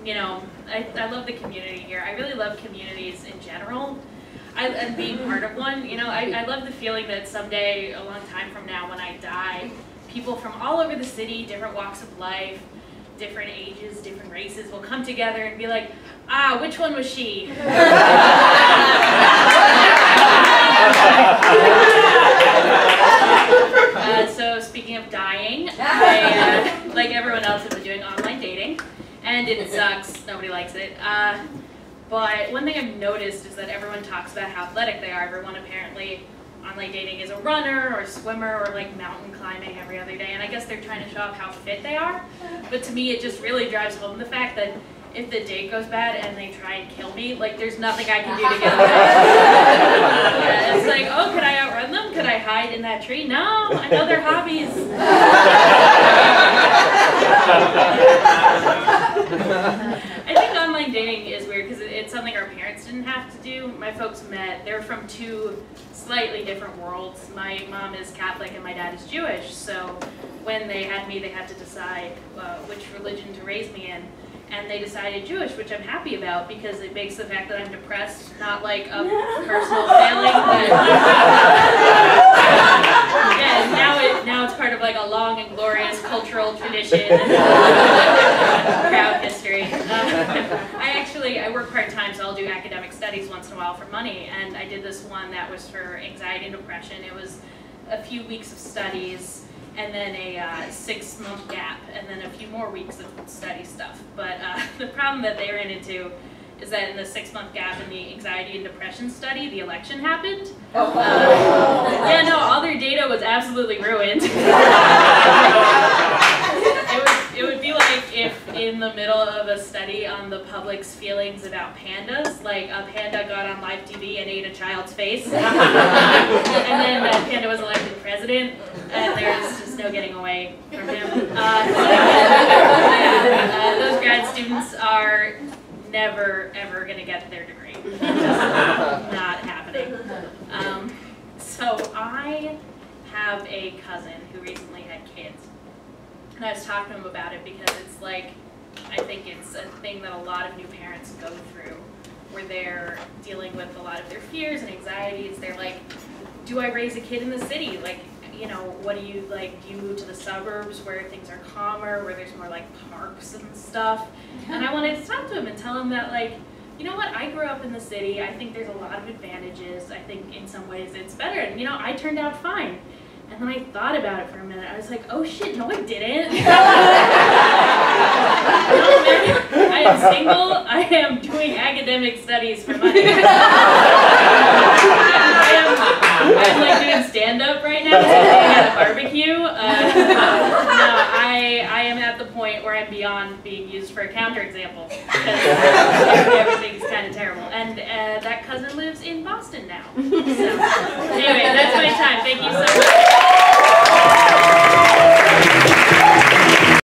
you know, I love the community here. I really love communities in general. And being part of one, you know, I love the feeling that someday, a long time from now, when I die, people from all over the city, different walks of life, different ages, different races will come together and be like, ah, which one was she? So speaking of dying, I, like everyone else, have been doing online dating, and it sucks. Nobody likes it. But one thing I've noticed is that everyone talks about how athletic they are. Everyone apparently online dating is a runner or a swimmer or like mountain climbing every other day, and I guess they're trying to show off how fit they are. But to me, it just really drives home the fact that if the date goes bad and they try and kill me, like there's nothing I can do to get them back. Yeah, it's like, oh, could I outrun them? Could I hide in that tree? No, I know their hobbies. I think online dating is weird because it's something our parents didn't have to do. My folks met, they're from two slightly different worlds. My mom is Catholic and my dad is Jewish, so when they had me, they had to decide which religion to raise me in. And they decided Jewish, which I'm happy about because it makes the fact that I'm depressed not like a personal failing, but yeah, now it's part of like a long and glorious cultural tradition and proud history. I work part-time, so I'll do academic studies once in a while for money, and I did this one that was for anxiety and depression. It was a few weeks of studies, and then a 6-month gap, and then a few more weeks of study stuff. But the problem that they ran into is that in the 6-month gap in the anxiety and depression study, the election happened. Yeah, no, all their data was absolutely ruined. It would be like if in the middle of a study on the public's feelings about pandas, like a panda got on live TV and ate a child's face, and then that panda was elected president, and there's just no getting away from him. Those grad students are never, ever going to get their degree. It's just not happening. So I have a cousin who recently had kids. And I was talking to him about it because it's like, I think it's a thing that a lot of new parents go through, where they're dealing with a lot of their fears and anxieties. They're like, do I raise a kid in the city? Like, you know, what do you like? Do you move to the suburbs where things are calmer, where there's more like parks and stuff? And I wanted to talk to him and tell him that, like, you know what, I grew up in the city. I think there's a lot of advantages. I think in some ways it's better. And, you know, I turned out fine. And then I thought about it for a minute. I was like, oh shit, no I didn't. No, man, I am single. I am doing academic studies for money. I'm like doing stand-up right now, at a barbecue. No, I am at the point where I'm beyond being used for a counterexample. Because everything's kind of terrible. And that cousin lives in Boston now. So, anyway, that's my time. Thank you so much.